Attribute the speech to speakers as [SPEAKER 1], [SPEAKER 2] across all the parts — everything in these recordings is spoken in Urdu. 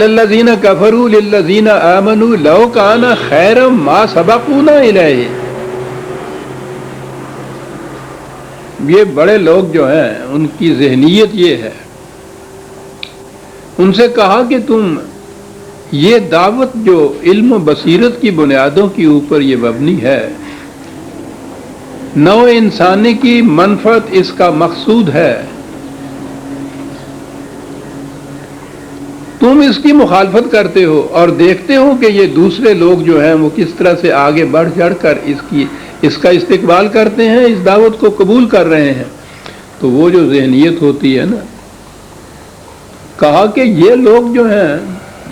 [SPEAKER 1] الذین کفروا للذین آمنوا لو کان خیرا ما سبقونا الیہ. یہ بڑے لوگ جو ہیں ان کی ذہنیت یہ ہے. ان سے کہا کہ تم یہ دعوت جو علم و بصیرت کی بنیادوں کے اوپر یہ مبنی ہے، نوع انسانی کی منفعت اس کا مقصود ہے، تم اس کی مخالفت کرتے ہو اور دیکھتے ہو کہ یہ دوسرے لوگ جو ہیں وہ کس طرح سے آگے بڑھ چڑھ کر اس کا استقبال کرتے ہیں، اس دعوت کو قبول کر رہے ہیں. تو وہ جو ذہنیت ہوتی ہے نا، کہا کہ یہ لوگ جو ہیں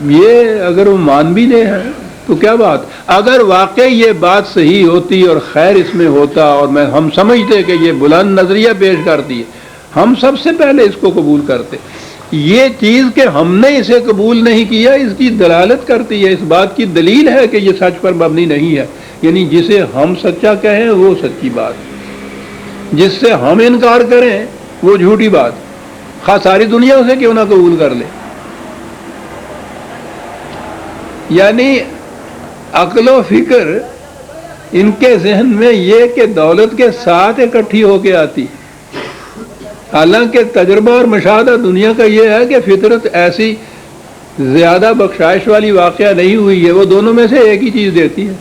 [SPEAKER 1] یہ اگر وہ مان بھی لے ہیں تو کیا بات، اگر واقعی یہ بات صحیح ہوتی اور خیر اس میں ہوتا اور ہم سمجھتے کہ یہ بلند نظریہ پیش کرتی ہے، ہم سب سے پہلے اس کو قبول کرتے. یہ چیز کہ ہم نے اسے قبول نہیں کیا اس کی دلالت کرتی ہے، اس بات کی دلیل ہے کہ یہ سچ پر مبنی نہیں ہے. یعنی جسے ہم سچا کہیں وہ سچی بات، جس سے ہم انکار کریں وہ جھوٹی بات، خاص ساری دنیا اسے کیوں نہ قبول کر لے. یعنی عقل و فکر ان کے ذہن میں یہ کہ دولت کے ساتھ اکٹھی ہو کے آتی، حالانکہ تجربہ اور مشاہدہ دنیا کا یہ ہے کہ فطرت ایسی زیادہ بخشائش والی واقعہ نہیں ہوئی ہے، وہ دونوں میں سے ایک ہی چیز دیتی ہے.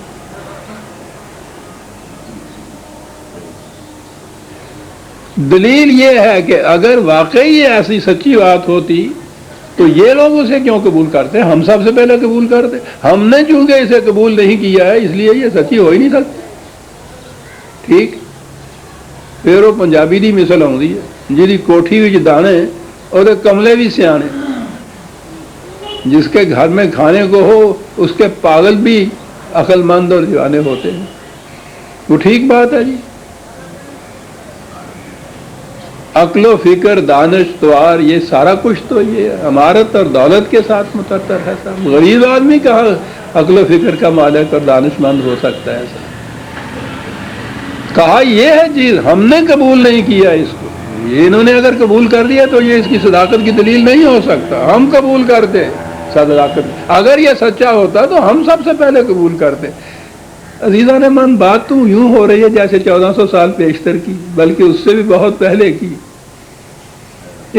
[SPEAKER 1] دلیل یہ ہے کہ اگر واقعی یہ ایسی سچی بات ہوتی تو یہ لوگ اسے کیوں قبول کرتے، ہم سب سے پہلے قبول کرتے. ہم نے چونکہ اسے قبول نہیں کیا ہے اس لیے یہ سچی ہو ہی نہیں سکتی. ٹھیک، پھر وہ پنجابی دی مثل آتی ہے، جی کوٹھی وچ دانے اور کملے بھی سیانے. جس کے گھر میں کھانے کو ہو اس کے پاگل بھی عقل مند اور دیوانے ہوتے ہیں. وہ ٹھیک بات ہے جی. عقل و فکر، دانش توار، یہ سارا کچھ تو یہ امارت اور دولت کے ساتھ متعلق ہے. صاحب غریب آدمی کہاں عقل و فکر کا مالک اور دانش مند ہو سکتا ہے؟ صاحب کہا یہ ہے چیز ہم نے قبول نہیں کیا اس کو، یہ انہوں نے اگر قبول کر لیا تو یہ اس کی صداقت کی دلیل نہیں ہو سکتا. ہم قبول کرتے صداقت، اگر یہ سچا ہوتا تو ہم سب سے پہلے قبول کرتے. عزیزان من، بات تو یوں ہو رہی ہے جیسے 1400 سال پیشتر کی، بلکہ اس سے بھی بہت پہلے کی.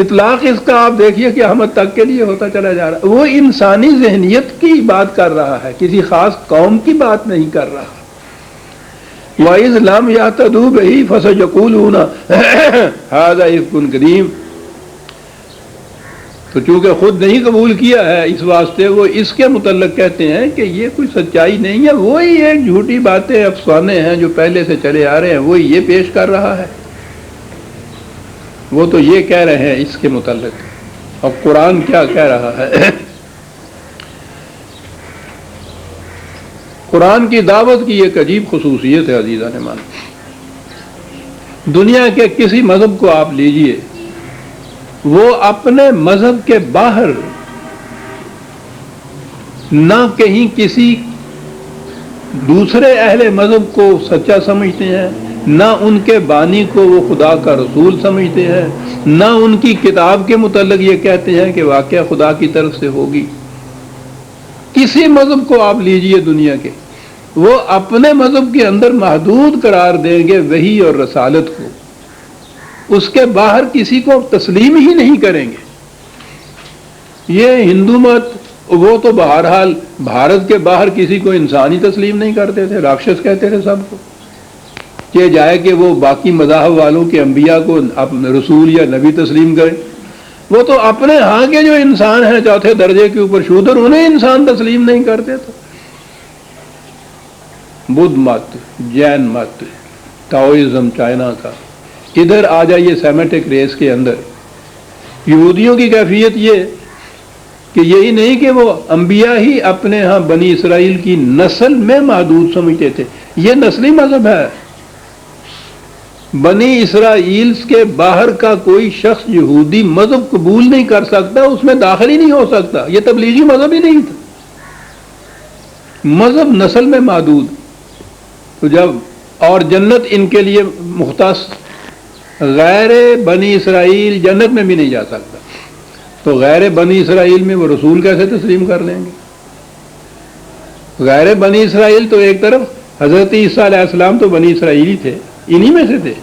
[SPEAKER 1] اطلاق اس کا آپ دیکھیے کہ احمد تک کے لیے ہوتا چلا جا رہا ہے. وہ انسانی ذہنیت کی بات کر رہا ہے، کسی خاص قوم کی بات نہیں کر رہا. وَإِذْ لَمْ يَهْتَدُوا بِهِ فَسَيَقُولُونَ هَذَا إِفْكٌ قَدِيمٌ. تو چونکہ خود نہیں قبول کیا ہے اس واسطے وہ اس کے متعلق کہتے ہیں کہ یہ کوئی سچائی نہیں ہے، وہی ایک جھوٹی باتیں افسانے ہیں جو پہلے سے چلے آ رہے ہیں، وہی یہ پیش کر رہا ہے. وہ تو یہ کہہ رہے ہیں اس کے متعلق. اور قرآن کیا کہہ رہا ہے؟ قرآن کی دعوت کی ایک عجیب خصوصیت ہے عزیزان مان. دنیا کے کسی مذہب کو آپ لیجئے، وہ اپنے مذہب کے باہر نہ کہیں کسی دوسرے اہل مذہب کو سچا سمجھتے ہیں، نہ ان کے بانی کو وہ خدا کا رسول سمجھتے ہیں، نہ ان کی کتاب کے متعلق یہ کہتے ہیں کہ واقعہ خدا کی طرف سے ہوگی. کسی مذہب کو آپ لیجئے دنیا کے، وہ اپنے مذہب کے اندر محدود قرار دیں گے وحی اور رسالت کو، اس کے باہر کسی کو تسلیم ہی نہیں کریں گے. یہ ہندو مت، وہ تو بہرحال بھارت کے باہر کسی کو انسان ہی تسلیم نہیں کرتے تھے، راکشس کہتے تھے سب کو. کہ جائے کہ وہ باقی مذاہب والوں کے انبیاء کو رسول یا نبی تسلیم کریں، وہ تو اپنے ہاں کے جو انسان ہیں چوتھے درجے کے اوپر شودر، انہیں انسان تسلیم نہیں کرتے. تو بدھ مت، جین مت، تاؤزم چائنا کا، ادھر آ جائیے سیمیٹک ریس کے اندر یہودیوں کی کیفیت یہ کہ یہی نہیں کہ وہ انبیاء ہی اپنے ہاں بنی اسرائیل کی نسل میں محدود سمجھتے تھے. یہ نسلی مذہب ہے. بنی اسرائیل کے باہر کا کوئی شخص یہودی مذہب قبول نہیں کر سکتا، اس میں داخل ہی نہیں ہو سکتا. یہ تبلیغی مذہب ہی نہیں تھا، مذہب نسل میں محدود. تو جب اور جنت ان کے لیے مختص، غیر بنی اسرائیل جنت میں بھی نہیں جا سکتا. تو غیر بنی اسرائیل میں وہ رسول کیسے تسلیم کر لیں گے؟ غیر بنی اسرائیل تو ایک طرف حضرت عیسیٰ علیہ السلام تو بنی اسرائیلی تھے، انہی میں سے تھے۔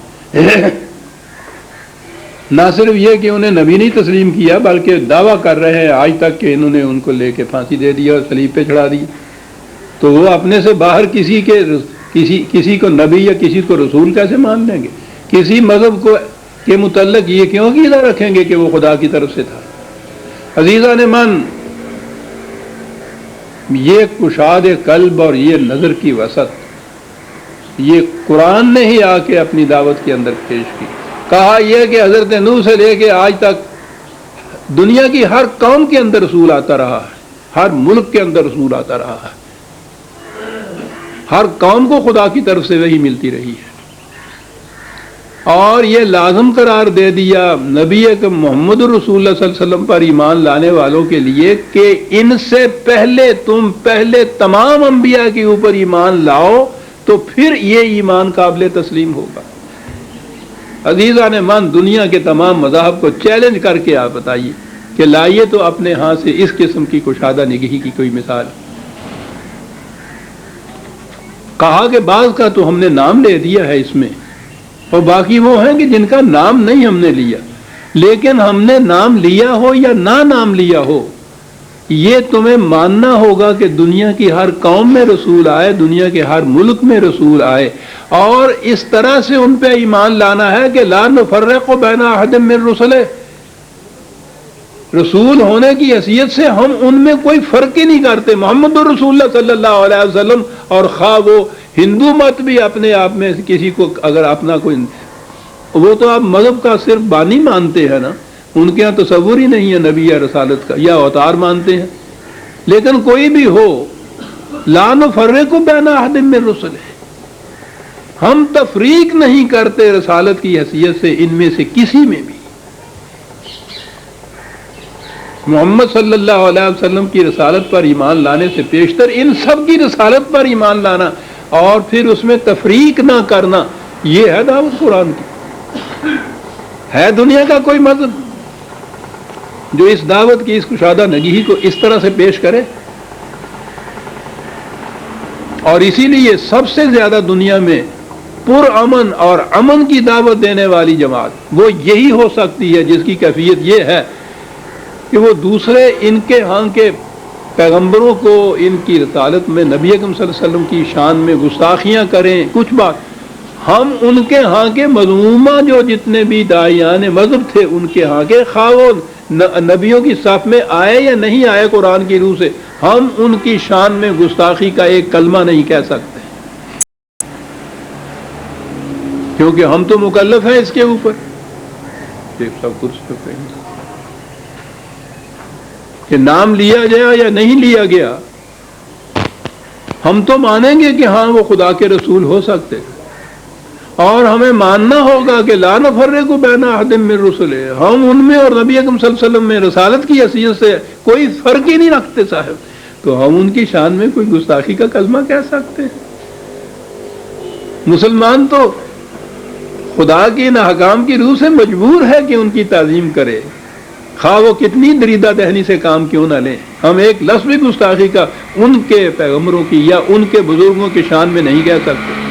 [SPEAKER 1] نہ صرف یہ کہ انہیں نبی نہیں تسلیم کیا بلکہ دعویٰ کر رہے ہیں آج تک کہ انہوں نے ان کو لے کے پھانسی دے دیا اور صلیب پہ چڑھا دی، تو وہ اپنے سے باہر کسی کو نبی یا کسی کو رسول کیسے مان لیں گے؟ کسی مذہب کو کے متعلق یہ کیوں عقیدہ رکھیں گے کہ وہ خدا کی طرف سے تھا؟ عزیزان من، یہ کشاد قلب اور یہ نظر کی وسعت یہ قرآن نے ہی آ کے اپنی دعوت کے اندر پیش کی۔ کہا یہ کہ حضرت نوح سے لے کے آج تک دنیا کی ہر قوم کے اندر رسول آتا رہا ہے، ہر ملک کے اندر رسول آتا رہا ہے، ہر قوم کو خدا کی طرف سے وہی ملتی رہی ہے، اور یہ لازم قرار دے دیا نبی کہ محمد رسول اللہ صلی اللہ علیہ وسلم پر ایمان لانے والوں کے لیے کہ ان سے پہلے تم تمام انبیاء کے اوپر ایمان لاؤ تو پھر یہ ایمان قابل تسلیم ہوگا۔ عزیزان من، دنیا کے تمام مذاہب کو چیلنج کر کے آپ بتائیے کہ لائیے تو اپنے ہاں سے اس قسم کی کشادہ نگہی کی کوئی مثال۔ کہا کہ بعض کا تو ہم نے نام لے دیا ہے اس میں، اور باقی وہ ہیں کہ جن کا نام نہیں ہم نے لیا، لیکن ہم نے نام لیا ہو یا نہ نام لیا ہو، یہ تمہیں ماننا ہوگا کہ دنیا کی ہر قوم میں رسول آئے، دنیا کے ہر ملک میں رسول آئے، اور اس طرح سے ان پہ ایمان لانا ہے کہ لا نفرق بین احد من رسلہ، رسول ہونے کی حیثیت سے ہم ان میں کوئی فرق ہی نہیں کرتے۔ محمد رسول اللہ صلی اللہ علیہ وسلم، اور خواہ وہ ہندو مت بھی اپنے آپ میں کسی کو اگر اپنا کوئی، وہ تو آپ مذہب کا صرف بانی مانتے ہیں نا، ان کے یہاں تصور ہی نہیں ہے نبی یا رسالت کا، یا اوتار مانتے ہیں، لیکن کوئی بھی ہو لا نفرق بین احد من رسلہ، ہم تفریق نہیں کرتے رسالت کی حیثیت سے ان میں سے کسی میں بھی۔ محمد صلی اللہ علیہ وسلم کی رسالت پر ایمان لانے سے پیشتر ان سب کی رسالت پر ایمان لانا اور پھر اس میں تفریق نہ کرنا، یہ ہے دعوت قرآن کی۔ ہے دنیا کا کوئی مذہب جو اس دعوت کی اس کشادہ نگہی کو اس طرح سے پیش کرے؟ اور اسی لیے سب سے زیادہ دنیا میں پرامن اور امن کی دعوت دینے والی جماعت وہ یہی ہو سکتی ہے جس کی کیفیت یہ ہے کہ وہ دوسرے ان کے ہاں کے پیغمبروں کو ان کی رسالت میں نبی اکرم صلی اللہ علیہ وسلم کی شان میں گستاخیاں کریں کچھ بات، ہم ان کے ہاں کے مظلومہ جو جتنے بھی داعیان مذہب تھے ان کے ہاں کے خواہ وہ نبیوں کی صف میں آئے یا نہیں آئے قرآن کی روح سے، ہم ان کی شان میں گستاخی کا ایک کلمہ نہیں کہہ سکتے، کیونکہ ہم تو مکلف ہیں اس کے اوپر سب کچھ کہ نام لیا گیا یا نہیں لیا گیا، ہم تو مانیں گے کہ ہاں وہ خدا کے رسول ہو سکتے، اور ہمیں ماننا ہوگا کہ لا نفرق بین احد من رسلہ، ہم ان میں اور نبی اکرم صلی اللہ علیہ وسلم میں رسالت کی حیثیت سے کوئی فرق ہی نہیں رکھتے صاحب، تو ہم ان کی شان میں کوئی گستاخی کا کلمہ کہہ سکتے ہیں؟ مسلمان تو خدا کی ان احکام کی روح سے مجبور ہے کہ ان کی تعظیم کرے، خواہ وہ کتنی دریدہ دہنی سے کام کیوں نہ لیں، ہم ایک لفظ بھی گستاخی کا ان کے پیغمبروں کی یا ان کے بزرگوں کی شان میں نہیں کہہ سکتے۔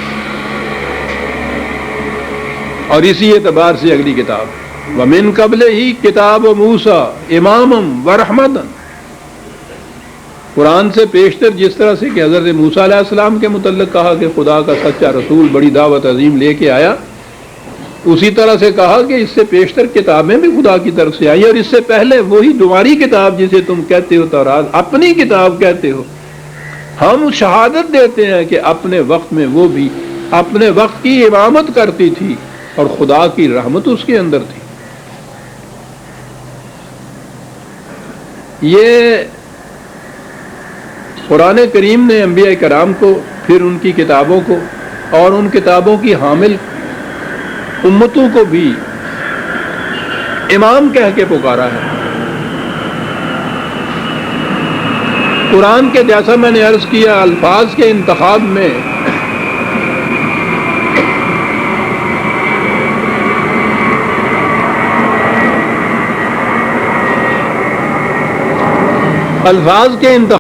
[SPEAKER 1] اور اسی اعتبار سے اگلی کتاب وَمِن قَبْلِهِ کتاب موسیٰ امامًا وَرَحْمَةً، قرآن سے پیشتر جس طرح سے کہ حضرت موسیٰ علیہ السلام کے متعلق کہا کہ خدا کا سچا رسول بڑی دعوت عظیم لے کے آیا، اسی طرح سے کہا کہ اس سے پیشتر کتابیں بھی خدا کی طرف سے آئی، اور اس سے پہلے وہی تمہاری کتاب جسے تم کہتے ہو تورات اپنی کتاب کہتے ہو، ہم شہادت دیتے ہیں کہ اپنے وقت میں وہ بھی اپنے وقت کی امامت کرتی تھی اور خدا کی رحمت اس کے اندر تھی۔ یہ قرآن کریم نے انبیاء کرام کو، پھر ان کی کتابوں کو اور ان کتابوں کی حامل امتوں کو بھی امام کہہ کے پکارا ہے۔ قرآن کے جیسا میں نے عرض کیا الفاظ کے انتخاب میں الفاظ کے انتخاب